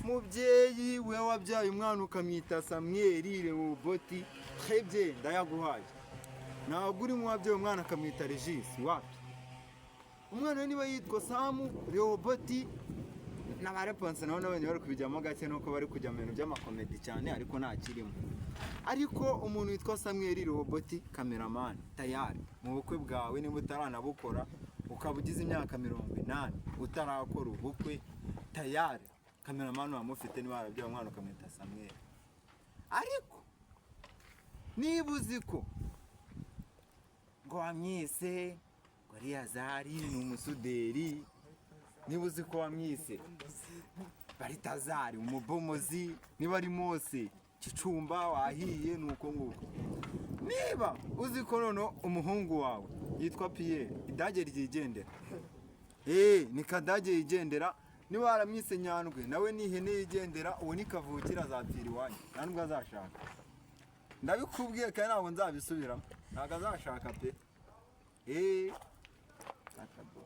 mubyeyi we wabyaye umwana ukamwita Samweli Rehoboti twebye ndayaguhaye. Ntabwo urimo wabyaye umwana akamwita Regisi wapi. Umwana niba yitwa Samu Rehoboti n'abareponse nabo n'abanye bari kubijyamo gake nuko bari kujya mu bintu by'amakomedi cyane ariko nta kirimo. Ariko umuntu witwa Samweli Rehoboti cameraman tayari mu bukwe bwawe niba utaranabukora ukaba ugize imyaka 80 utarakora ubukwe tayari cameraman wamufite niba arabyaye umwana ukamwita Samweli. Ariko niba uzi ko ngo wamwise ngo Eliyazari ni umusuderi, niba uzi ko wamwise Baritazari umubomozi, niba ari Mose Kicumba wahiye nuko nguko. Niba uzi ko nono umuhungu wawe yitwa Pierre idage ryigendera, ni kadage yigendera, niba waramwise Nyandwi nawe ni ihene yigendera, uwo ni kavukira azapfira iwanyu ntabwo azashaka. Ndabikubwiye kandi ntabwo nzabisubiramo, ntabwo azashaka pe. Akabo